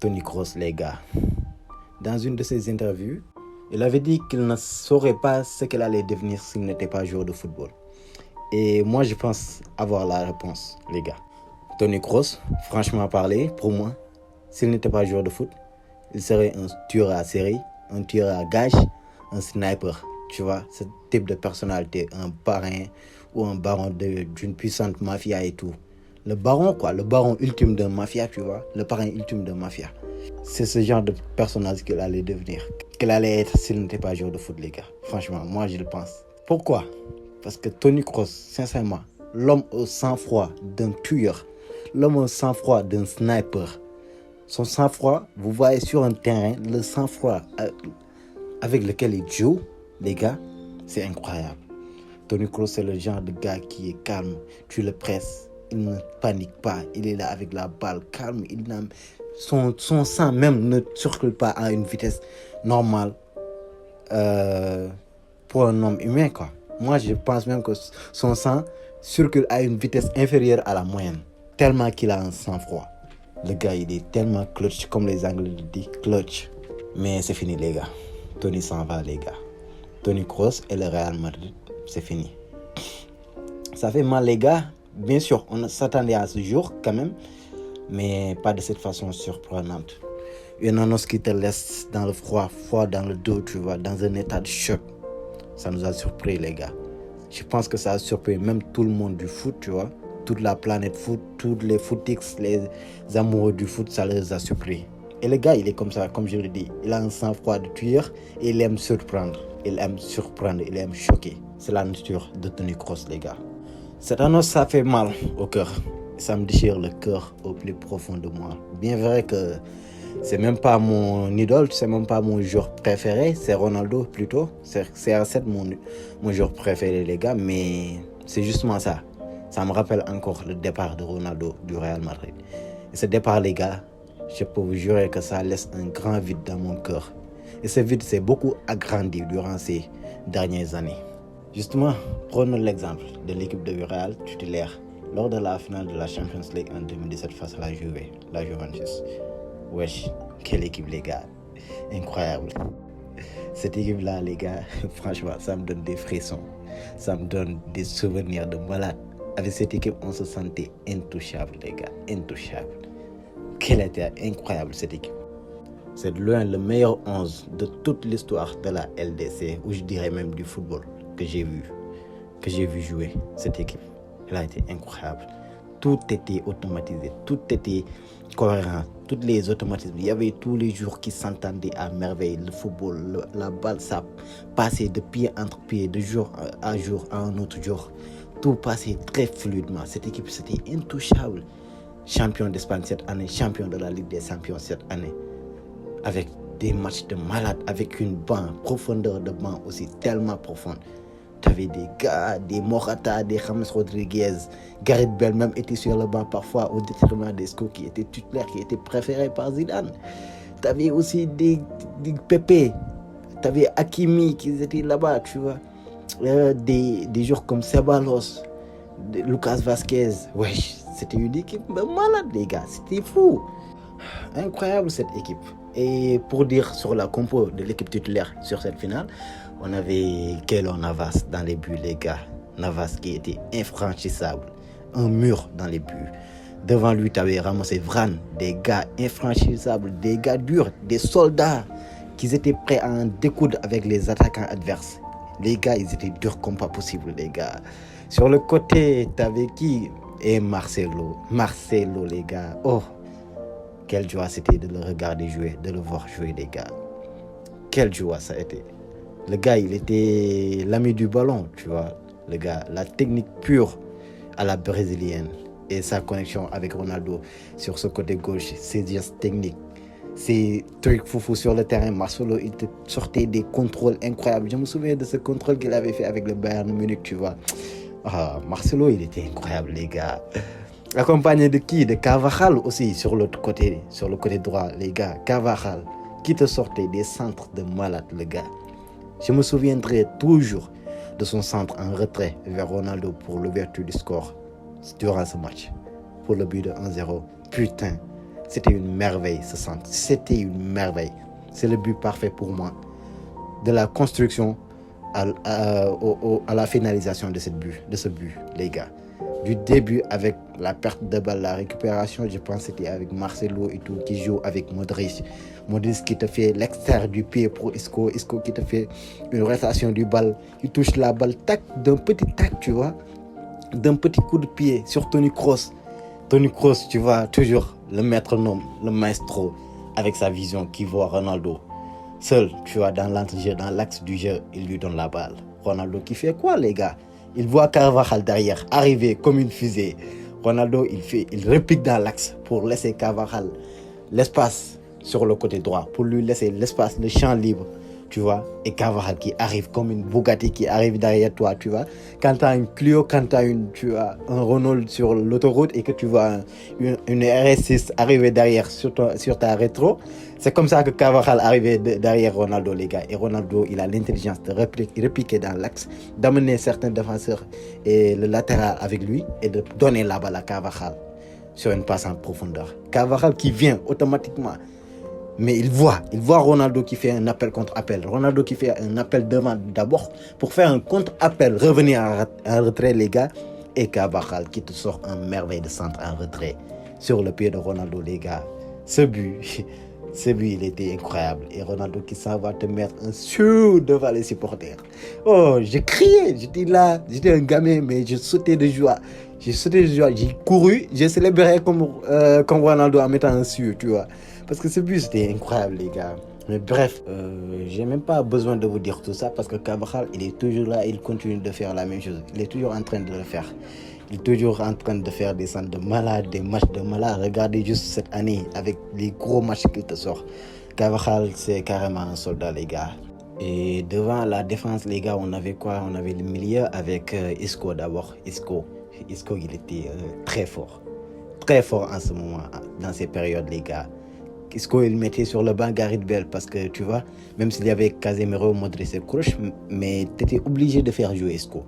Toni Kroos, les gars. Dans une de ses interviews, il avait dit qu'il ne saurait pas ce qu'il allait devenir s'il n'était pas joueur de football. Et moi, je pense avoir la réponse, les gars. Toni Kroos, franchement parler, pour moi, s'il n'était pas joueur de foot, il serait un tueur à série, un tueur à gage, un sniper. Tu vois, ce type de personnalité, un parrain ou un baron d'une puissante mafia et tout. Le baron, quoi, le baron ultime de mafia, tu vois, le parrain ultime de mafia. C'est ce genre de personnage qu'il allait devenir, qu'il allait être s'il n'était pas joueur de foot, les gars. Franchement, moi, je le pense. Pourquoi? Parce que Toni Kroos, sincèrement, l'homme au sang-froid d'un tueur, l'homme au sang-froid d'un sniper. Son sang-froid, vous voyez sur un terrain, le sang-froid avec lequel il joue, les gars, c'est incroyable. Toni Kroos, c'est le genre de gars qui est calme. Tu le presses, il ne panique pas. Il est là avec la balle, calme. Son sang même ne circule pas à une vitesse normale pour un homme humain, quoi. Moi, je pense même que son sang circule à une vitesse inférieure à la moyenne. Tellement qu'il a un sang-froid. Le gars, il est tellement clutch, comme les Anglais le disent, clutch. Mais c'est fini, les gars. Toni s'en va, les gars. Toni Kroos et le Real Madrid, c'est fini. Ça fait mal, les gars. Bien sûr, on s'attendait à ce jour, quand même. Mais pas de cette façon surprenante. Une annonce qui te laisse dans le froid dans le dos, tu vois, dans un état de choc. Ça nous a surpris, les gars. Je pense que ça a surpris même tout le monde du foot, tu vois. Toute la planète foot, tous les footix, les amoureux du foot, ça les a surpris. Et le gars, il est comme ça, comme je le dis. Il a un sang-froid de tueur et il aime surprendre. Il aime choquer. C'est la nature de Toni Kroos, les gars. Cette annonce, ça fait mal au cœur. Ça me déchire le cœur au plus profond de moi. Bien vrai que c'est même pas mon idole, c'est même pas mon joueur préféré, c'est Ronaldo plutôt. C'est CR7 mon joueur préféré, les gars, mais c'est justement ça. Ça me rappelle encore le départ de Ronaldo du Real Madrid. Et ce départ, les gars, je peux vous jurer que ça laisse un grand vide dans mon cœur. Et ce vide s'est beaucoup agrandi durant ces dernières années. Justement, prenons l'exemple de l'équipe de Real titulaire lors de la finale de la Champions League en 2017 face à la Juventus. Wesh, quelle équipe, les gars. Incroyable. Cette équipe-là, les gars, franchement, ça me donne des frissons. Ça me donne des souvenirs de malade. Avec cette équipe, on se sentait intouchable, les gars. Intouchable. Quelle était incroyable cette équipe. C'est de loin le meilleur 11 de toute l'histoire de la LDC, ou je dirais même du football, que j'ai vu jouer cette équipe. Elle a été incroyable. Tout était automatisé, tout était cohérent, tous les automatismes. Il y avait tous les jours qui s'entendaient à merveille. Le football, la balle, ça passait de pied entre pied, de jour à jour, à un autre jour. Tout passait très fluidement. Cette équipe, c'était intouchable. Champion d'Espagne cette année, champion de la Ligue des Champions cette année. Avec des matchs de malade, avec une profondeur de banc aussi tellement profonde. Tu avais des gars, des Morata, des James Rodriguez. Gareth Bale même était sur le banc parfois au détriment des Isco qui étaient titulaires, qui étaient préférés par Zidane. Tu avais aussi des Pepe. Tu avais Hakimi qui étaient là-bas, tu vois. Des joueurs comme Ceballos, Lucas Vazquez. Wesh, c'était une équipe malade, les gars. C'était fou. Incroyable cette équipe. Et pour dire sur la compo de l'équipe titulaire sur cette finale, on avait Keylor Navas dans les buts, les gars. Navas qui était infranchissable. Un mur dans les buts. Devant lui, tu avais Ramos et Varane, des gars infranchissables, des gars durs, des soldats qui étaient prêts à en découdre avec les attaquants adverses. Les gars, ils étaient durs comme pas possible, les gars. Sur le côté, tu avais qui? Et Marcelo, les gars. Oh, quelle joie c'était de le regarder jouer, de le voir jouer, les gars. Quelle joie ça a été. Le gars, il était l'ami du ballon, tu vois. Le gars, la technique pure à la brésilienne. Et sa connexion avec Ronaldo sur ce côté gauche, ses gestes techniques, ses trucs foufou sur le terrain. Marcelo, il te sortait des contrôles incroyables. Je me souviens de ce contrôle qu'il avait fait avec le Bayern Munich, tu vois. Marcelo, il était incroyable, les gars. Accompagné de qui? De Carvajal aussi, sur le côté droit, les gars. Carvajal, qui te sortait des centres de malade, le gars. Je me souviendrai toujours de son centre en retrait vers Ronaldo pour l'ouverture du score durant ce match. Pour le but de 1-0. Putain, c'était une merveille ce centre. C'était une merveille. C'est le but parfait pour moi. De la construction à la finalisation de ce but, les gars. Du début avec la perte de balle, la récupération, je pense que c'était avec Marcelo et tout, qui joue avec Modric. Modric qui te fait l'extérieur du pied pour Isco. Isco qui te fait une rotation du balle. Il touche la balle, tac, d'un petit tac, tu vois. D'un petit coup de pied sur Toni Kroos. Toni Kroos, tu vois, toujours le métronome, le maestro, avec sa vision qui voit Ronaldo. Seul, tu vois, dans l'entrejeu, dans l'axe du jeu, il lui donne la balle. Ronaldo qui fait quoi, les gars? Il voit Carvajal derrière, arriver comme une fusée. Ronaldo, il repique dans l'axe pour laisser Carvajal l'espace sur le côté droit, pour lui laisser l'espace, le champ libre, tu vois. Et Carvajal qui arrive comme une Bugatti qui arrive derrière toi, tu vois. Quand tu as une Clio, quand tu as un Renault sur l'autoroute et que tu vois une RS6 arriver derrière sur ta rétro, c'est comme ça que Carvajal arrivait derrière Ronaldo, les gars. Et Ronaldo, il a l'intelligence de repiquer dans l'axe, d'amener certains défenseurs et le latéral avec lui et de donner la balle à Carvajal sur une passe en profondeur. Carvajal qui vient automatiquement. Mais il voit Ronaldo qui fait un appel contre appel. Ronaldo qui fait un appel devant d'abord pour faire un contre-appel, revenir en retrait, les gars. Et Carvajal qui te sort un merveille de centre en retrait sur le pied de Ronaldo, les gars. Ce but, il était incroyable. Et Ronaldo qui s'en va te mettre un sur devant les supporters. Oh, j'ai crié, j'étais là, j'étais un gamin, mais je sautais de joie. J'ai couru, j'ai célébré comme Ronaldo en mettant un sur, tu vois. Parce que ce but, c'était incroyable, les gars. Mais bref, j'ai même pas besoin de vous dire tout ça parce que Carvajal, il est toujours là, il continue de faire la même chose. Il est toujours en train de le faire. Il est toujours en train de faire des centres de malade, des matchs de malade. Regardez juste cette année avec les gros matchs qu'il te sort. Carvajal, c'est carrément un soldat, les gars. Et devant la défense, les gars, on avait quoi? On avait le milieu avec Isco d'abord. Isco, il était très fort. Très fort en ce moment, dans ces périodes, les gars. Isco, il mettait sur le banc Gareth Bale parce que, tu vois, même s'il y avait Casemiro, Modric et Kroos, mais tu étais obligé de faire jouer Isco.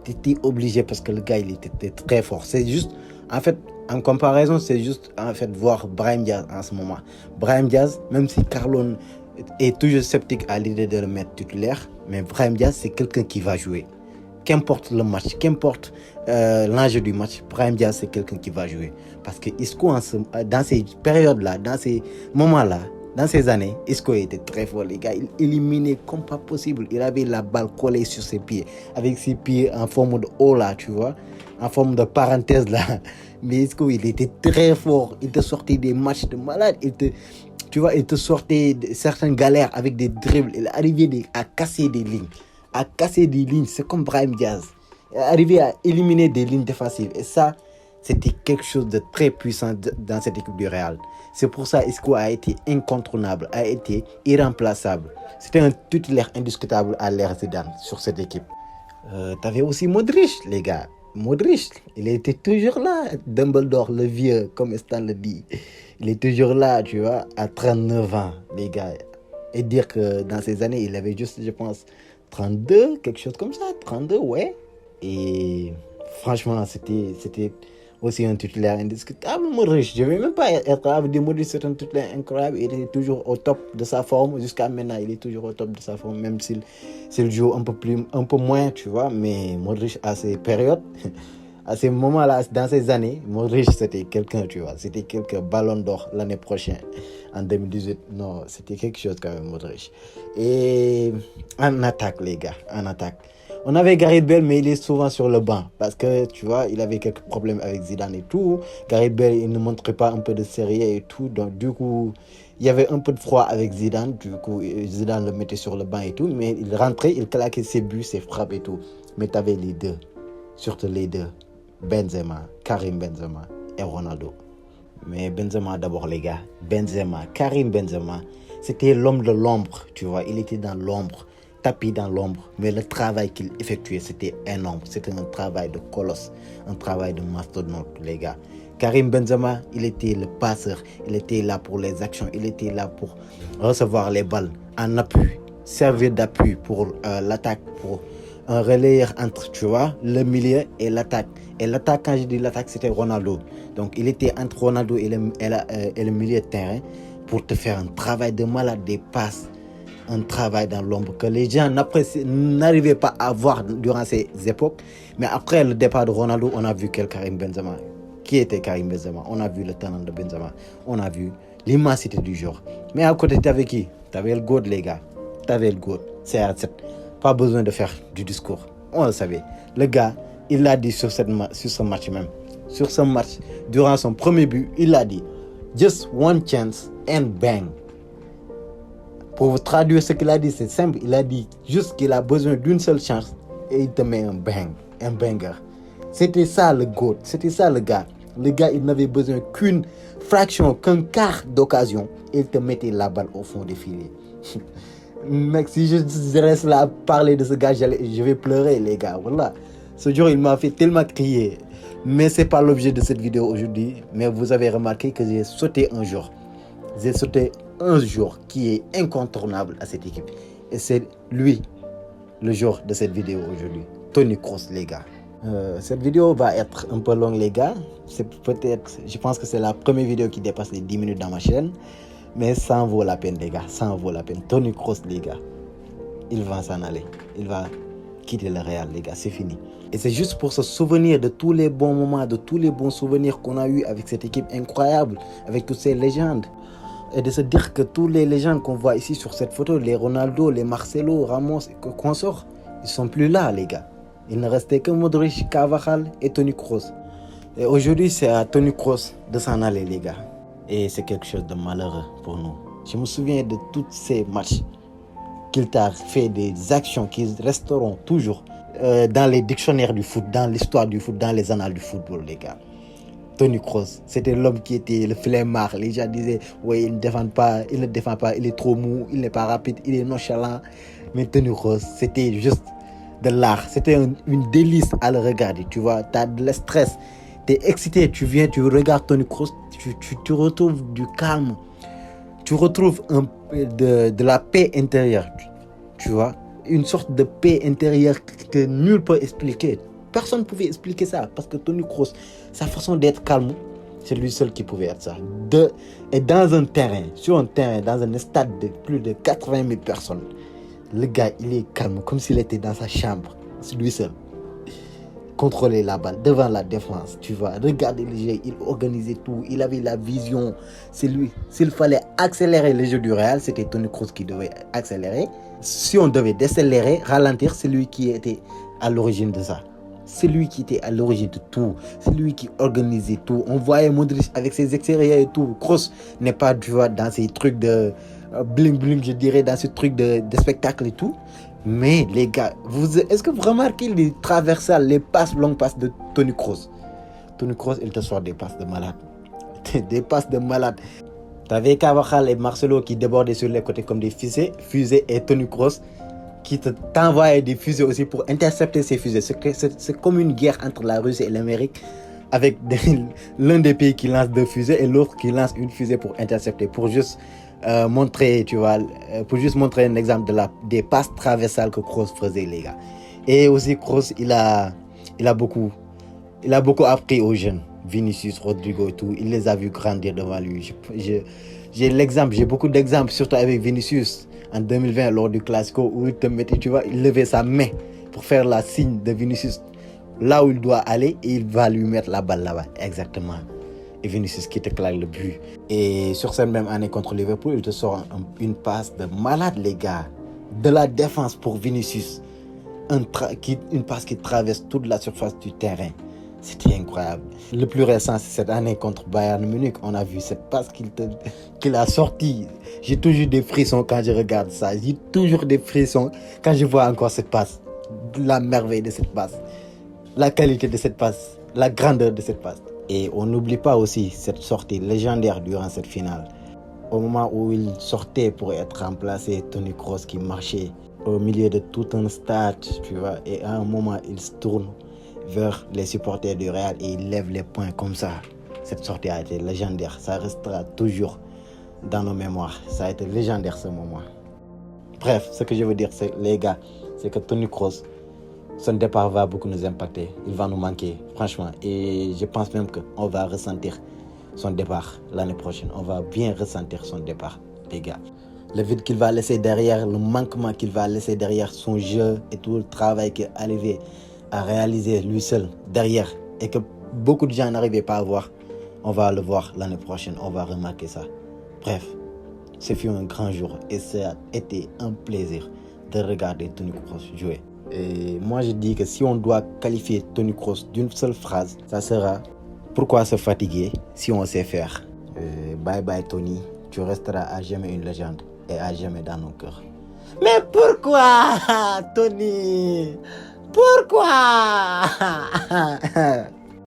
Tu étais obligé parce que le gars, il était très fort. C'est juste, en fait, en comparaison, c'est juste, en fait, voir Brahim Diaz en ce moment. Brahim Diaz, même si Carlon est toujours sceptique à l'idée de le mettre titulaire, mais Brahim Diaz, c'est quelqu'un qui va jouer. Qu'importe le match, qu'importe l'enjeu du match, Brahim Diaz, c'est quelqu'un qui va jouer. Parce que Isco, dans ces périodes-là, dans ces moments-là, dans ces années, Isco était très fort, les gars. Il éliminait comme pas possible. Il avait la balle collée sur ses pieds, avec ses pieds en forme de O là, tu vois, en forme de parenthèse là. Mais Isco, il était très fort. Il te sortait des matchs de malade. Tu vois, il te sortait certaines galères avec des dribbles. Il arrivait à casser des lignes. C'est comme Brahim Diaz. Il arrivait à éliminer des lignes défensives. Et ça, c'était quelque chose de très puissant dans cette équipe du Real. C'est pour ça Isco a été incontournable, a été irremplaçable. C'était un titulaire indiscutable à l'ère Zidane sur cette équipe. T'avais aussi Modric, les gars. Modric, il était toujours là. Dumbledore, le vieux, comme Stan le dit. Il est toujours là, tu vois, à 39 ans, les gars. Et dire que dans ces années, il avait juste, je pense, 32, quelque chose comme ça. 32, ouais. Et franchement, c'était aussi un titulaire indiscutable, Modric. Je ne vais même pas être grave de Modric, c'est un titulaire incroyable. Il est toujours au top de sa forme. Jusqu'à maintenant, il est toujours au top de sa forme, même s'il joue un peu moins, tu vois. Mais Modric, à ces périodes, à ces moments-là, dans ces années, Modric, c'était quelqu'un, tu vois. C'était quelqu'un, ballon d'or l'année prochaine, en 2018. Non, c'était quelque chose quand même, Modric. Et en attaque, les gars, en attaque. On avait Gareth Bale, mais il est souvent sur le banc. Parce que, tu vois, il avait quelques problèmes avec Zidane et tout. Gareth Bale, il ne montrait pas un peu de sérieux et tout. Donc, du coup, il y avait un peu de froid avec Zidane. Du coup, Zidane le mettait sur le banc et tout. Mais il rentrait, il claquait ses buts, ses frappes et tout. Mais tu avais les deux. Surtout les deux. Benzema, Karim Benzema et Ronaldo. Mais Benzema d'abord, les gars. Karim Benzema, c'était l'homme de l'ombre, tu vois. Il était dans l'ombre. Tapis dans l'ombre, mais le travail qu'il effectuait, c'était énorme. C'était un travail de colosse, un travail de mastodonte, les gars. Karim Benzema, il était le passeur, il était là pour les actions, il était là pour recevoir les balles en appui, servir d'appui pour l'attaque, pour un relayeur entre, tu vois, le milieu et l'attaque. Et l'attaque, quand je dis l'attaque, c'était Ronaldo. Donc, il était entre Ronaldo et le milieu de terrain pour te faire un travail de malade, des passes, un travail dans l'ombre que les gens n'arrivaient pas à voir durant ces époques. Mais après le départ de Ronaldo, on a vu quel Karim Benzema. Qui était Karim Benzema? On a vu le talent de Benzema. On a vu l'immensité du joueur. Mais à côté, t'avais qui? T'avais le GOAT, les gars. T'avais le GOAT. CR7. Pas besoin de faire du discours. On le savait. Le gars, il l'a dit sur ce match même. Sur ce match, durant son premier but, il l'a dit. Just one chance and bang. Pour vous traduire ce qu'il a dit, c'est simple. Il a dit juste qu'il a besoin d'une seule chance et il te met un bang, un banger. C'était ça le GOAT, c'était ça le gars. Le gars, il n'avait besoin qu'une fraction, qu'un quart d'occasion. Il te mettait la balle au fond des filets. Mec, si je reste là à parler de ce gars, je vais pleurer, les gars. Voilà. Ce jour, il m'a fait tellement crier. Mais ce n'est pas l'objet de cette vidéo aujourd'hui. Mais vous avez remarqué que j'ai sauté un jour. J'ai sauté un jour qui est incontournable à cette équipe. Et c'est lui, le jour de cette vidéo aujourd'hui. Toni Kroos, les gars. Cette vidéo va être un peu longue, les gars. Je pense que c'est la première vidéo qui dépasse les 10 minutes dans ma chaîne. Mais ça en vaut la peine, les gars. Ça en vaut la peine. Toni Kroos, les gars. Il va s'en aller. Il va quitter le Real, les gars. C'est fini. Et c'est juste pour se souvenir de tous les bons moments, de tous les bons souvenirs qu'on a eu avec cette équipe incroyable, avec toutes ces légendes. Et de se dire que tous les légendes qu'on voit ici sur cette photo, les Ronaldo, les Marcelo, Ramos et consorts, ils sont plus là, les gars. Il ne restait que Modric, Carvajal et Toni Kroos. Et aujourd'hui, c'est à Toni Kroos de s'en aller, les gars. Et c'est quelque chose de malheureux pour nous. Je me souviens de tous ces matchs qu'il t'a fait, des actions qui resteront toujours dans les dictionnaires du foot, dans l'histoire du foot, dans les annales du football, les gars. Toni Kroos, c'était l'homme qui était le flemmard. Les gens disaient, ouais, il ne défend pas, il est trop mou, il n'est pas rapide, il est nonchalant. Mais Toni Kroos, c'était juste de l'art. C'était une délice à le regarder. Tu vois, tu as de le stress, tu es excité, tu viens, tu regardes Toni Kroos, tu retrouves du calme, tu retrouves de la paix intérieure. Tu vois, une sorte de paix intérieure que nul ne peut expliquer. Personne ne pouvait expliquer ça parce que Toni Kroos, sa façon d'être calme, c'est lui seul qui pouvait être ça. Et dans un terrain, sur un terrain, dans un stade de plus de 80 000 personnes, le gars, il est calme, comme s'il était dans sa chambre. C'est lui seul. Contrôler la balle devant la défense, tu vois. Regarder le jeu, il organisait tout. Il avait la vision. C'est lui. S'il fallait accélérer le jeu du Real, c'était Toni Kroos qui devait accélérer. Si on devait décélérer, ralentir, c'est lui qui était à l'origine de ça. C'est lui qui était à l'origine de tout. C'est lui qui organisait tout. On voyait Modric avec ses extérieurs et tout. Kroos n'est pas, tu vois, dans ces trucs de bling bling, je dirais, dans ces trucs de spectacle et tout. Mais les gars, est-ce que vous remarquez les traversales, les passes, longues passes de Toni Kroos? Toni Kroos, il te sort des passes de malade. Des passes de malade. T'avais Carvajal et Marcelo qui débordaient sur les côtés comme des fusées et Toni Kroos qui t'envoyait des fusées aussi pour intercepter ces fusées. C'est comme une guerre entre la Russie et l'Amérique avec l'un des pays qui lance 2 fusées et l'autre qui lance une fusée pour intercepter, pour juste montrer, tu vois, pour juste montrer un exemple des passes traversales que Kroos faisait, les gars. Et aussi Kroos, il a beaucoup appris aux jeunes, Vinicius, Rodrigo et tout. Il les a vus grandir devant lui. J'ai beaucoup d'exemples, surtout avec Vinicius en 2020 lors du Classico où il te mettait, tu vois, il levait sa main pour faire la signe de Vinicius là où il doit aller et il va lui mettre la balle là-bas, exactement. Et Vinicius qui te claque le but. Et sur cette même année contre Liverpool, il te sort une passe de malade, les gars. De la défense pour Vinicius. Une passe qui traverse toute la surface du terrain. C'était incroyable. Le plus récent, c'est cette année contre Bayern Munich. On a vu cette passe qu'il a sortie. J'ai toujours des frissons quand je regarde ça. J'ai toujours des frissons quand je vois encore cette passe. La merveille de cette passe. La qualité de cette passe. La grandeur de cette passe. Et on n'oublie pas aussi cette sortie légendaire durant cette finale. Au moment où il sortait pour être remplacé, Toni Kroos qui marchait au milieu de tout un stade, tu vois. Et à un moment, il se tourne vers les supporters du Real et il lève les poings comme ça. Cette sortie a été légendaire. Ça restera toujours dans nos mémoires. Ça a été légendaire ce moment. Bref, ce que je veux dire, c'est, les gars, c'est que Toni Kroos, son départ va beaucoup nous impacter. Il va nous manquer, franchement. Et je pense même qu'on va ressentir son départ l'année prochaine. On va bien ressentir son départ, les gars. Le vide qu'il va laisser derrière, le manquement qu'il va laisser derrière, son jeu et tout le travail qu'il est arrivé à réaliser lui seul derrière et que beaucoup de gens n'arrivaient pas à voir, on va le voir l'année prochaine, on va remarquer ça. Bref, ce fut un grand jour et ça a été un plaisir de regarder Toni Kroos jouer. Et moi je dis que si on doit qualifier Toni Kroos d'une seule phrase, ça sera pourquoi se fatiguer si on sait faire. Bye bye Toni, tu resteras à jamais une légende et à jamais dans nos cœurs. Mais pourquoi Toni? Pourquoi?